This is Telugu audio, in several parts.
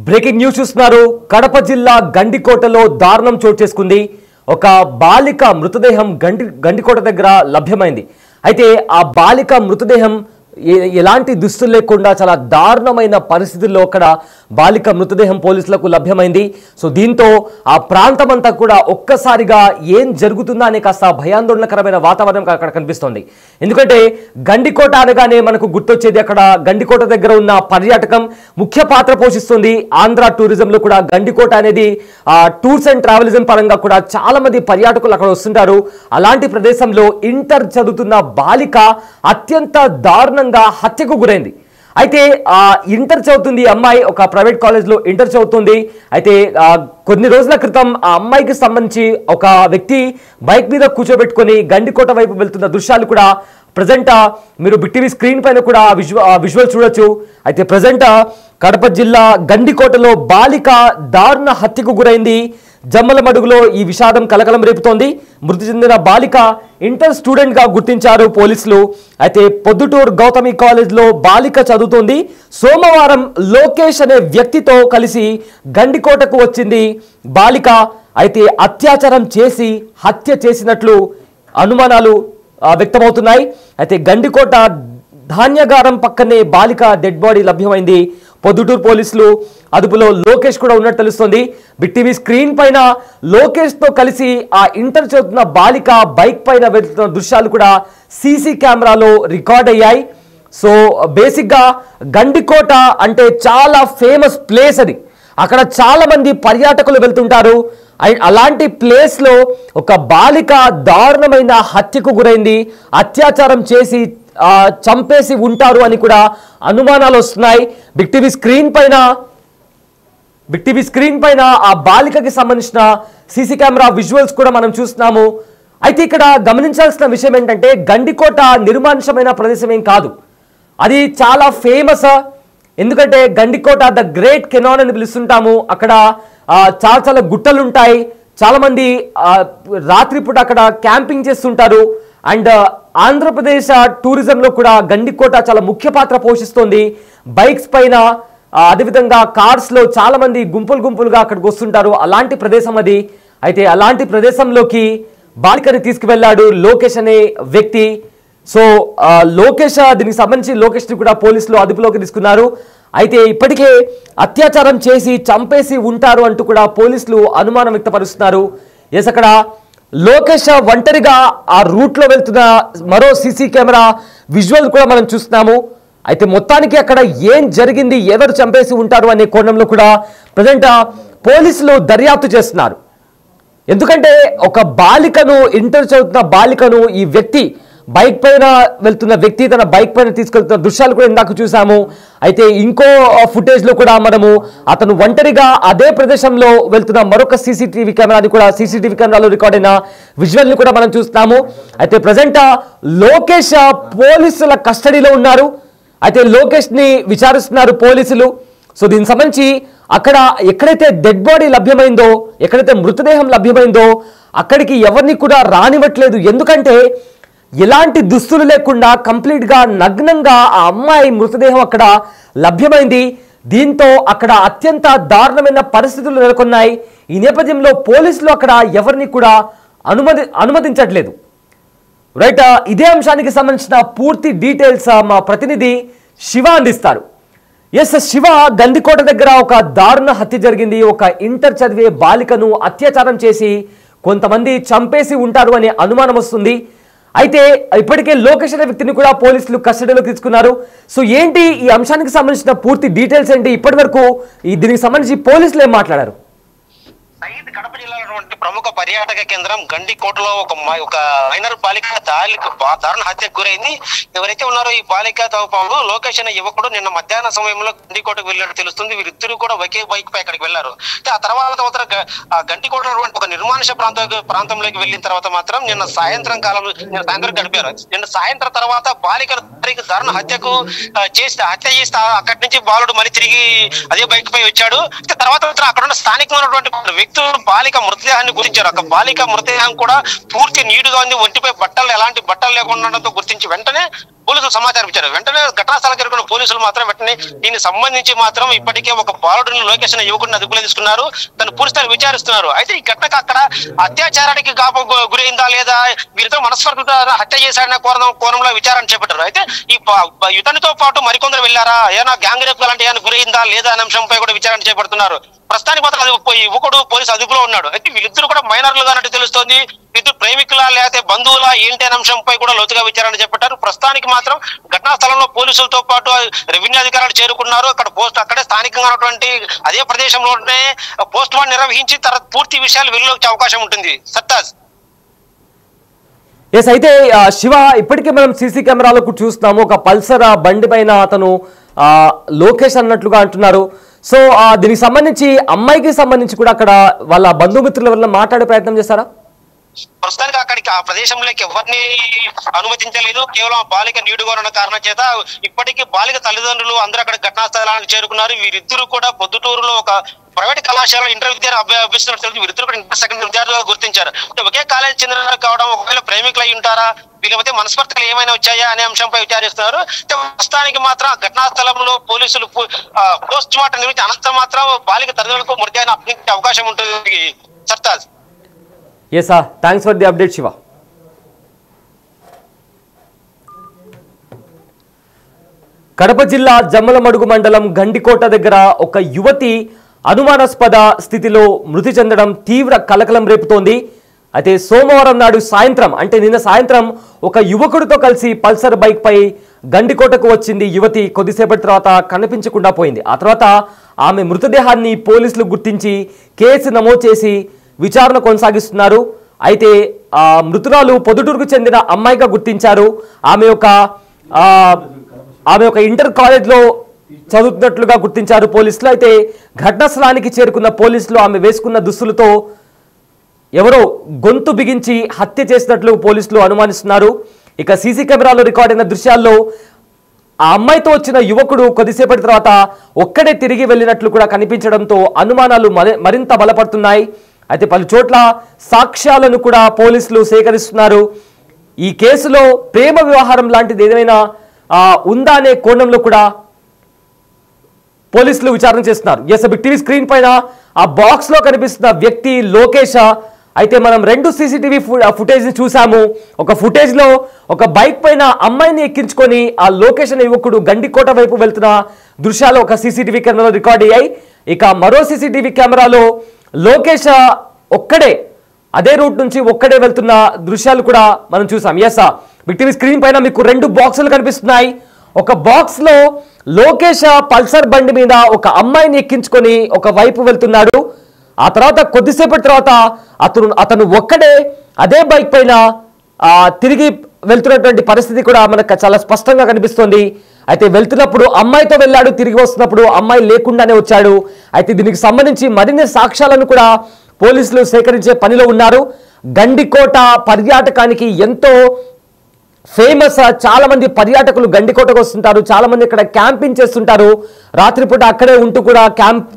బ్రేకింగ్ న్యూస్ చూస్తున్నారు. కడప జిల్లా గండికోటలో దారుణం చోటు చేసుకుంది. ఒక బాలిక మృతదేహం గండికోట దగ్గర లభ్యమైంది. అయితే ఆ బాలిక మృతదేహం ఎలాంటి దుస్తులు లేకుండా చాలా దారుణమైన పరిస్థితుల్లో అక్కడ బాలిక మృతదేహం పోలీసులకు లభ్యమైంది. సో దీంతో ఆ ప్రాంతం అంతా కూడా ఒక్కసారిగా ఏం జరుగుతుందా అనే కాస్త భయాందోళనకరమైన వాతావరణం అక్కడ కనిపిస్తోంది. ఎందుకంటే గండికోట అనగానే మనకు గుర్తొచ్చేది అక్కడ గండికోట దగ్గర ఉన్న పర్యాటకం ముఖ్య పాత్ర పోషిస్తుంది. ఆంధ్ర టూరిజంలో కూడా గండికోట అనేది టూర్స్ అండ్ ట్రావెలిజం పరంగా కూడా చాలా మంది పర్యాటకులు అక్కడ వస్తుంటారు. అలాంటి ప్రదేశంలో ఇంటర్ చదువుతున్న బాలిక అత్యంత దారుణంగా హత్యకు గురైంది. అయితే ఇంటర్ చదువుతుంది అమ్మాయి, ఒక ప్రైవేట్ కాలేజ్లో ఇంటర్ చదువుతుంది. అయితే కొన్ని రోజుల క్రితం ఆ అమ్మాయికి సంబంధించి ఒక వ్యక్తి బైక్ మీద కూర్చోబెట్టుకొని గండికోట వైపు వెళ్తున్న దృశ్యాలు కూడా ప్రజెంట్ మీరు బిగ్ స్క్రీన్ పైన కూడా విజువల్ చూడొచ్చు. అయితే ప్రజెంట్ కడప జిల్లా గండికోటలో బాలిక దారుణ హత్యకు గురైంది. జమ్మలమడుగులో ఈ విషాదం కలకలం రేపుతోంది. మృతి చెందిన బాలిక ఇంటర్ స్టూడెంట్ గా గుర్తించారు పోలీసులు. అయితే పొద్దుటూరు గౌతమి కాలేజ్లో బాలిక చదువుతోంది. సోమవారం లోకేష్ అనే వ్యక్తితో కలిసి గండికోటకు వచ్చింది బాలిక. అయితే అత్యాచారం చేసి హత్య చేసినట్లు అనుమానాలు వ్యక్తమవుతున్నాయి. అయితే గండికోట ధాన్యగారం పక్కనే బాలిక డెడ్ బాడీ లభ్యమైంది. పొద్దుటూరు పోలీసులు అదుపులో లోకేష్ కూడా ఉన్నట్టు తెలుస్తుంది. బిగ్ టీవీ స్క్రీన్ పైన లోకేష్ తో కలిసి ఆ ఇంటర్ చదువుతున్న బాలిక బైక్ పైన వెళ్తున్న దృశ్యాలు కూడా సీసీ కెమెరాలో రికార్డ్ అయ్యాయి. సో బేసిక్గా గండికోట అంటే చాలా ఫేమస్ ప్లేస్ అది. అక్కడ చాలా మంది పర్యాటకులు వెళ్తుంటారు. అలాంటి ప్లేస్లో ఒక బాలిక దారుణమైన హత్యకు గురైంది. అత్యాచారం చేసి చంపేసి ఉంటారు అని కూడా అనుమానాలు వస్తున్నాయి. బిగ్ టీవీ స్క్రీన్ పైన ఆ బాలికకి సంబంధించిన సీసీ కెమెరా విజువల్స్ కూడా మనం చూస్తున్నాము. అయితే ఇక్కడ గమనించాల్సిన విషయం ఏంటంటే గండికోట నిర్మానుషమైన ప్రదేశం ఏం కాదు, అది చాలా ఫేమస్. ఎందుకంటే గండికోట ద గ్రేట్ కెనాన్ అని పిలుస్తుంటాము. అక్కడ చాలా చాలా గుట్టలు ఉంటాయి. చాలా మంది రాత్రిపూట అక్కడ క్యాంపింగ్ చేస్తుంటారు. అండ్ ఆంధ్రప్రదేశ్ టూరిజంలో కూడా గండికోట చాలా ముఖ్య పాత్ర పోషిస్తోంది. బైక్స్ పైన అదేవిధంగా కార్స్లో చాలా మంది గుంపులుగా అక్కడికి వస్తుంటారు. అలాంటి ప్రదేశం అది. అయితే అలాంటి ప్రదేశంలోకి బాలికని తీసుకువెళ్ళాడు లోకేష్ అనే వ్యక్తి. సో లోకేష్ దీనికి సంబంధించి లోకేష్ని కూడా పోలీసులు అదుపులోకి తీసుకున్నారు. అయితే ఇప్పటికే అత్యాచారం చేసి చంపేసి ఉంటారు అంటూ కూడా పోలీసులు అనుమానం వ్యక్తపరుస్తున్నారు. ఎస్, అక్కడ లోకేష్ ఒంటరిగా ఆ రూట్లో వెళ్తున్న మరో సీసీ కెమెరా విజువల్ కూడా మనం చూస్తున్నాము. అయితే మొత్తానికి అక్కడ ఏం జరిగింది, ఎవరు చంపేసి ఉంటారు అనే కోణంలో కూడా ప్రజెంట్ పోలీసులు దర్యాప్తు చేస్తున్నారు. ఎందుకంటే ఒక బాలికను, ఇంటర్ చదువుతున్న బాలికను ఈ వ్యక్తి బైక్ పైన వెళ్తున్న వ్యక్తి తన బైక్ పైన తీసుకెళ్తున్న దృశ్యాలు కూడా ఇందాక చూసాము. అయితే ఇంకో ఫుటేజ్లో కూడా మనము అతను ఒంటరిగా అదే ప్రదేశంలో వెళ్తున్న మరొక సీసీటీవీ కెమెరాలో రికార్డ్ అయిన విజువల్ని కూడా మనం చూస్తున్నాము. అయితే ప్రజెంట్ లోకేష్ పోలీసుల కస్టడీలో ఉన్నారు. అయితే లోకేష్ని విచారిస్తున్నారు పోలీసులు. సో దీనికి సంబంధించి అక్కడ ఎక్కడైతే డెడ్ బాడీ లభ్యమైందో, ఎక్కడైతే మృతదేహం లభ్యమైందో అక్కడికి ఎవరిని కూడా రానివ్వట్లేదు. ఎందుకంటే ఎలాంటి దుస్తులు లేకుండా కంప్లీట్గా నగ్నంగా ఆ అమ్మాయి మృతదేహం అక్కడ లభ్యమైంది. దీంతో అక్కడ అత్యంత దారుణమైన పరిస్థితులు నెలకొన్నాయి. ఈ నేపథ్యంలో పోలీసులు అక్కడ ఎవరిని కూడా అనుమతించట్లేదు. రైట్, ఇదే అంశానికి సంబంధించిన పూర్తి డీటెయిల్స్ మా ప్రతినిధి శివ అందిస్తారు. ఎస్ శివ, గండికోట దగ్గర ఒక దారుణ హత్య జరిగింది. ఒక ఇంటర్ చదివే బాలికను అత్యాచారం చేసి కొంతమంది చంపేసి ఉంటారు అనే అనుమానం వస్తుంది. అయితే ఇప్పటికే లోకేష్ అనే వ్యక్తిని కూడా పోలీసులు కస్టడీలోకి తీసుకున్నారు. సో ఏంటి ఈ అంశానికి సంబంధించిన పూర్తి డీటెయిల్స్ ఏంటి? ఇప్పటి వరకు దీనికి సంబంధించి పోలీసులు ఏం మాట్లాడారు? కడప జిల్లాలో ప్రముఖ పర్యాటక కేంద్రం గండికోటలో ఒక మైనర్ బాలిక దారుణ హత్యకు గురైంది. ఎవరైతే ఉన్నారో ఈ బాలిక తోపాలు లోకేష్ అనే యువకుడు నిన్న మధ్యాహ్న సమయంలో గండికోటకు వెళ్ళినట్టు తెలుస్తుంది. వీరిద్దరూ కూడా ఒకే బైక్ పై అక్కడికి వెళ్లారు. ఆ తర్వాత గండికోటలో ఒక నిర్మానుష ప్రాంతంలోకి వెళ్ళిన తర్వాత మాత్రం నిన్న సాయంత్రం గడిపారు. నిన్న సాయంత్రం తర్వాత బాలికను దారుణ హత్య చేసి అక్కడి నుంచి బాలుడు మళ్ళీ తిరిగి అదే బైక్ పై వచ్చాడు. తర్వాత అక్కడ ఉన్న స్థానికమైనటువంటి వ్యక్తులు బాలిక మృతదేహాన్ని గుర్తించారు. ఒక బాలిక మృతదేహం కూడా పూర్తి నీటుగా ఉంది. ఒంటిపై ఎలాంటి బట్టలు లేకుండా గుర్తించి వెంటనే పోలీసులు సమాచారం ఇచ్చారు. వెంటనే ఘటనా స్థలం చేరుకున్న పోలీసులు మాత్రం వెంటనే దీనికి సంబంధించి మాత్రం ఇప్పటికే ఒక బాలుడిని లొకేషన్ యువకుడిని అదుపులో తీసుకున్నారు. తను పూర్తిగా విచారిస్తున్నారు. అయితే ఈ ఘటనకు అక్కడ అత్యాచారానికి గురైందా లేదా వీరితో మనస్పర్ధ హత్య చేశాడనే కోణంలో విచారణ చేపట్టారు. అయితే ఈ ఇతనితో పాటు మరికొందరు వెళ్ళారా, ఏమైనా గ్యాంగ్ రేప్ లాంటి ఏమైనా గురైందా లేదా అనే అంశంపై కూడా విచారణ చేపడుతున్నారు. ప్రస్తుతానికి మాత్రం అది యువకుడు పోలీసు అదుపులో ఉన్నాడు. అయితే వీళ్ళిద్దరు కూడా మైనర్లుగా అన్నట్టు తెలుస్తోంది. ఇద్దరు ప్రేమికులా లేకపోతే బంధువులా ఏంటి అనే అంశంపై కూడా లోతుగా విచారణ చేపట్టారు. ప్రస్తుతానికి మాత్రం ఘటనా స్థలంలో పోలీసులతో పాటు రెవెన్యూ అధికారులు చేరుకున్నారు. అక్కడే స్థానికంగా ఉన్నటువంటి అదే ప్రదేశంలోనే పోస్ట్ మార్టం నిర్వహించి తర్వాత పూర్తి విషయాలు వెలుగులోకి అవకాశం ఉంటుంది. సత్తాజ్ ఎస్, అయితే శివ, ఇప్పటికే మనం సీసీ కెమెరాలకు చూస్తున్నాము. ఒక పల్సర్ బండి పైన అతను లోకేష్ అన్నట్లుగా అంటున్నారు. సో దీనికి సంబంధించి అమ్మాయికి సంబంధించి కూడా అక్కడ వాళ్ళ బంధుమిత్రుల వల్ల మాట్లాడే ప్రయత్నం చేస్తారా? ప్రస్తుతానికి అక్కడికి ఆ ప్రదేశంలోకి ఎవరిని అనుమతించలేదు. కేవలం బాలిక నీడుగా ఉన్న కారణం చేత ఇప్పటికీ బాలిక తల్లిదండ్రులు అందరూ అక్కడ ఘటనా స్థలానికి చేరుకున్నారు. వీరిద్దరూ కూడా పొద్దుటూరులో ఒక ప్రైవేట్ కళాశాలలో ఇంటర్ విద్యార్థి అభ్యసిస్తున్నట్టు వీరిద్దరు కూడా ఇంటర్ సెకండ్ విద్యార్థులుగా గుర్తించారు. ఒకే కాలేజీ చెందిన కావడం, ఒకవేళ ప్రేమికులు అయి ఉంటారా, వీళ్ళైతే మనస్పర్ధలు ఏమైనా వచ్చాయా అనే అంశంపై విచారిస్తున్నారు. ప్రస్తుతానికి మాత్రం ఘటనా స్థలంలో పోలీసులు పోస్ట్ మార్టం నిర్మించి అనంతరం మాత్రం బాలిక తల్లిదండ్రులకు మృతదేహాన్ని అప్పగించే అవకాశం ఉంటుంది. Sartaj. Yes sir, thanks for the update Siva. Kadapa జిల్లా జమ్మలమడుగు మండలం గండికోట దగ్గర ఒక యువతి అనుమానాస్పద స్థితిలో మృతి చెందడం తీవ్ర కలకలం రేపుతోంది. అయితే సోమవారం నాడు సాయంత్రం, అంటే నిన్న సాయంత్రం, ఒక యువకుడితో కలిసి పల్సర్ బైక్ పై గండికోటకు వచ్చింది యువతి. కొద్దిసేపటి తర్వాత కనిపించకుండా పోయింది. ఆ తర్వాత ఆమె మృతదేహాన్ని పోలీసులు గుర్తించి కేసు నమోదు చేసి విచారణ కొనసాగిస్తున్నారు. అయితే మృతురాలు పొద్దుటూరుకు చెందిన అమ్మాయిగా గుర్తించారు. ఆమె ఒక ఇంటర్ కాలేజ్లో చదువుతున్నట్లుగా గుర్తించారు పోలీసులు. అయితే ఘటనా స్థలానికి చేరుకున్న పోలీసులు ఆమె వేసుకున్న దుస్తులతో ఎవరో గొంతు బిగించి హత్య చేసినట్లు పోలీసులు అనుమానిస్తున్నారు. ఇక సీసీ కెమెరాలో రికార్డ్ అయిన దృశ్యాల్లో ఆ అమ్మాయితో వచ్చిన యువకుడు కొద్దిసేపటి తర్వాత ఒక్కడే తిరిగి వెళ్ళినట్లు కూడా కనిపించడంతో అనుమానాలు మరింత బలపడుతున్నాయి. అయితే పలు చోట్ల సాక్ష్యాలను కూడా పోలీసులు సేకరిస్తున్నారు. ఈ కేసులో ప్రేమ వ్యవహారం లాంటిది ఏదైనా ఉందా అనే కోణంలో కూడా పోలీసులు విచారణ చేస్తున్నారు. ఎస్, బిగ్ టీవీ స్క్రీన్ పైన ఆ బాక్స్ లో కనిపిస్తున్న వ్యక్తి లోకేష్. అయితే మనం రెండు సీసీటీవీ ఫుటేజ్ ని చూసాము. ఒక ఫుటేజ్ లో ఒక బైక్ పైన అమ్మాయిని ఎక్కించుకొని ఆ లోకేష్ అనే యువకుడు గండికోట వైపు వెళ్తున్న దృశ్యాలు ఒక సీసీటీవీ కెమెరాలో రికార్డ్ అయ్యాయి. ఇక మరో సీసీటీవీ కెమెరాలో లోకేష్ ఒక్కడే అదే రూట్ నుంచి ఒక్కడే వెళ్తున్న దృశ్యాలు కూడా మనం చూసాం. ఎస్, బిగ్ టీవీ స్క్రీన్ పైన మీకు రెండు బాక్సులు కనిపిస్తున్నాయి. ఒక బాక్స్ లో లోకేష్ పల్సర్ బండి మీద ఒక అమ్మాయిని ఎక్కించుకొని ఒక వైపు వెళ్తున్నాడు. ఆ తర్వాత కొద్దిసేపటి తర్వాత అతను ఒక్కడే అదే బైక్ పైన తిరిగి వెళ్తున్నటువంటి పరిస్థితి కూడా మనకు చాలా స్పష్టంగా కనిపిస్తుంది. అయితే వెళ్తున్నప్పుడు అమ్మాయితో వెళ్ళాడు, తిరిగి వస్తున్నప్పుడు అమ్మాయి లేకుండానే వచ్చాడు. అయితే దీనికి సంబంధించి మరిన్ని సాక్ష్యాలను కూడా పోలీసులు సేకరించే పనిలో ఉన్నారు. గండికోట పర్యాటకానికి ఎంతో ఫేమస్. చాలా మంది పర్యాటకులు గండికోటకు వస్తుంటారు. చాలా మంది ఇక్కడ క్యాంపింగ్ చేస్తుంటారు. రాత్రిపూట అక్కడే ఉంటూ కూడా క్యాంప్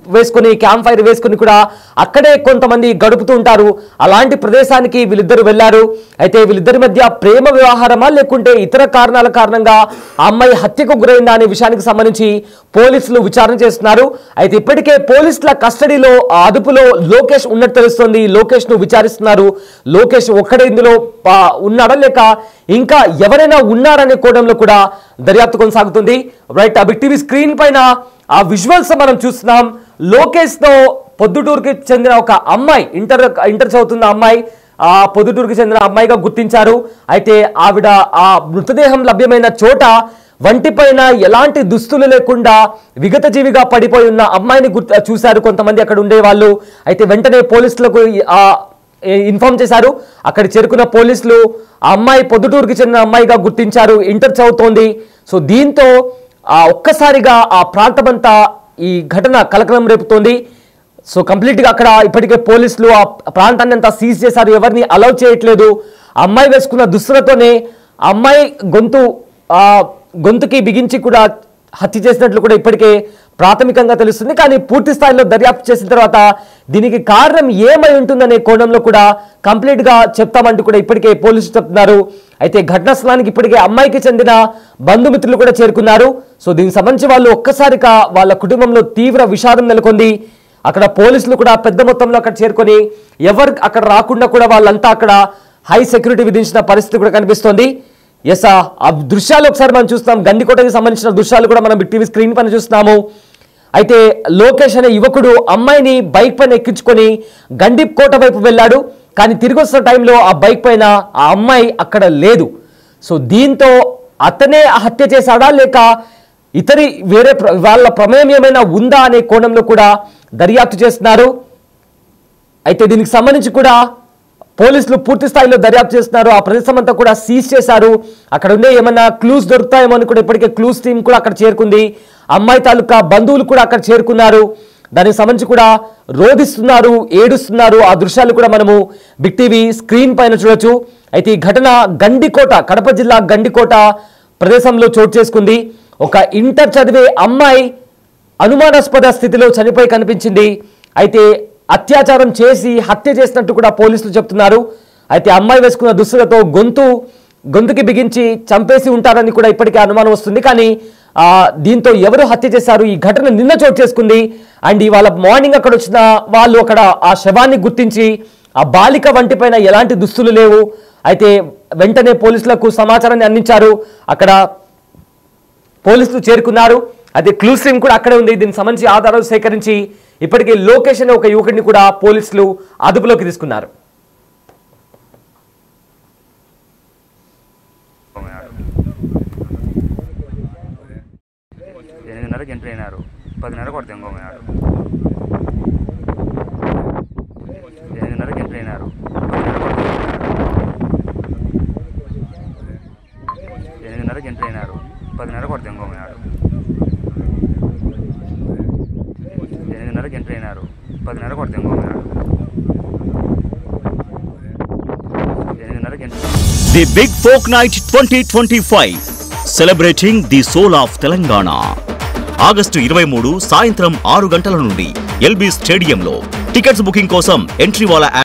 ఫైర్ వేసుకుని కూడా అక్కడే కొంతమంది గడుపుతూ ఉంటారు. అలాంటి ప్రదేశానికి వీళ్ళిద్దరు వెళ్ళారు. అయితే వీళ్ళిద్దరి మధ్య ప్రేమ వ్యవహారమా లేకుంటే ఇతర కారణాల కారణంగా ఆ అమ్మాయి హత్యకు గురైందా అనే విషయానికి సంబంధించి పోలీసులు విచారణ చేస్తున్నారు. అయితే ఇప్పటికే పోలీసుల కస్టడీలో అదుపులో లోకేష్ ఉన్నట్టు తెలుస్తోంది. లోకేష్ ను విచారిస్తున్నారు. లోకేష్ ఒక్కడే ఇందులో ఉన్నాడా లేక ఇంకా ఎవరైనా ఉన్నారనే కోణంలో కూడా దర్యాప్తు కొనసాగుతుంది. రైట్, బిగ్ టీవీ స్క్రీన్ పైన ఆ విజువల్స్ మనం చూస్తున్నాం. లోకేష్ తో పొద్దుటూరుకి చెందిన ఒక అమ్మాయి, ఇంటర్ చదువుతున్న అమ్మాయి, ఆ పొద్దుటూరుకి చెందిన అమ్మాయిగా గుర్తించారు. అయితే ఆవిడ ఆ మృతదేహం లభ్యమైన చోట వంటిపైన ఎలాంటి దుస్తులు లేకుండా విగత జీవిగా పడిపోయి ఉన్న అమ్మాయిని చూశారు కొంతమంది అక్కడ ఉండే వాళ్ళు. అయితే వెంటనే పోలీసులకు ఇన్ఫార్మ్ చేశారు. అక్కడ చేరుకున్న పోలీసులు ఆ అమ్మాయి పొద్దుటూరుకి చెందిన అమ్మాయిగా గుర్తించారు. ఇంటర్ చదువుతోంది. సో దీంతో ఒక్కసారిగా ఆ ప్రాంతమంతా ఈ ఘటన కలకలం రేపుతోంది. సో కంప్లీట్గా అక్కడ ఇప్పటికే పోలీసులు ఆ ప్రాంతాన్ని అంతా సీజ్ చేశారు. ఎవరిని అలౌ చేయట్లేదు. అమ్మాయి వేసుకున్న దుస్తులతోనే అమ్మాయి గొంతుకి బిగించి కూడా హత్య చేసినట్లు కూడా ఇప్పటికే ప్రాథమికంగా తెలుస్తుంది. కానీ పూర్తి స్థాయిలో దర్యాప్తు చేసిన తర్వాత దీనికి కారణం ఏమై ఉంటుందనే కోణంలో కూడా కంప్లీట్ గా చెప్తామంటూ కూడా ఇప్పటికే పోలీసులు చెప్తున్నారు. అయితే ఘటనా స్థలానికి ఇప్పటికే అమ్మాయికి చెందిన బంధుమిత్రులు కూడా చేరుకున్నారు. సో దీనికి సంబంధించి వాళ్ళు ఒక్కసారిగా వాళ్ళ కుటుంబంలో తీవ్ర విషాదం నెలకొంది. అక్కడ పోలీసులు కూడా పెద్ద మొత్తంలో అక్కడ చేరుకొని ఎవరు అక్కడ రాకుండా కూడా వాళ్ళంతా అక్కడ హై సెక్యూరిటీ విధించిన పరిస్థితి కూడా కనిపిస్తోంది. ఎస్, ఆ దృశ్యాలు ఒకసారి మనం చూస్తున్నాం. గండికోటకి సంబంధించిన దృశ్యాలు కూడా మనం టీవీ స్క్రీన్ పైన చూస్తున్నాము. అయితే లోకేష్ అనే యువకుడు అమ్మాయిని బైక్ పైన ఎక్కించుకొని గండికోట వైపు వెళ్ళాడు. కానీ తిరిగి వస్తున్న టైంలో ఆ బైక్ పైన ఆ అమ్మాయి అక్కడ లేదు. సో దీంతో అతనే హత్య చేశాడా లేక ఇతరి వేరే వాళ్ళ ప్రమేయం ఏమైనా ఉందా అనే కోణంలో కూడా దర్యాప్తు చేస్తున్నారు. అయితే దీనికి సంబంధించి కూడా పోలీసులు పూర్తి స్థాయిలో దర్యాప్తు చేస్తున్నారు. ఆ ప్రదేశం అంతా కూడా సీజ్ చేశారు. అక్కడ ఉండే ఏమన్నా క్లూస్ దొరుకుతాయేమో అని కూడా ఇప్పటికే క్లూస్ టీం కూడా అక్కడ చేరుకుంది. అమ్మాయి తాలూకా బంధువులు కూడా అక్కడ చేరుకున్నారు. దానికి సంబంధించి కూడా రోధిస్తున్నారు, ఏడుస్తున్నారు. ఆ దృశ్యాలు కూడా మనము బిగ్ టీవీ స్క్రీన్ పైన చూడొచ్చు. అయితే ఈ ఘటన గండికోట, కడప జిల్లా గండికోట ప్రదేశంలో చోటు చేసుకుంది. ఒక ఇంటర్ చదివే అమ్మాయి అనుమానాస్పద స్థితిలో చనిపోయి కనిపించింది. అయితే అత్యాచారం చేసి హత్య చేసినట్టు కూడా పోలీసులు చెప్తున్నారు. అయితే అమ్మాయి వేసుకున్న దుస్తులతో గొంతుకి బిగించి చంపేసి ఉంటారని కూడా ఇప్పటికే అనుమానం వస్తుంది. కానీ దీంతో ఎవరు హత్య చేశారు? ఈ ఘటన నిన్న చోటు చేసుకుంది. అండ్ ఇవాళ మార్నింగ్ అక్కడ వచ్చిన వాళ్ళు అక్కడ ఆ శవాన్ని గుర్తించి ఆ బాలిక వంటిపైన ఎలాంటి దుస్తులు లేవు. అయితే వెంటనే పోలీసులకు సమాచారాన్ని అందించారు. అక్కడ పోలీసులు చేరుకున్నారు. అయితే క్లూస్ టీమ్ కూడా అక్కడే ఉంది. దీనికి సంబంధించి ఆధారాలు సేకరించి ఇప్పటికే లోకేష్ అనే ఒక యువకుడిని కూడా పోలీసులు అదుపులోకి తీసుకున్నారు. ఎంట్రీ అయినారు 10:30 కొడితే ఇంకోమయ్యాడు 8:30కి ఎంట్రీ అయినారు 8:30కి ఎంట్రీ అయినారు 10:30 కొడితే ఇంకోమయ్యాడు 8:30కి ఎంట్రీ అయినారు 10:30 కొడితే ఇంకోమయ్యాడు 8:30కి entry. The big folk night 2025 celebrating the soul of Telangana. August 23 సాయంత్రం 6 గంటల నుండి ఎల్బీ స్టేడియంలో. టికెట్స్ బుకింగ్ కోసం ఎంట్రీ వాలా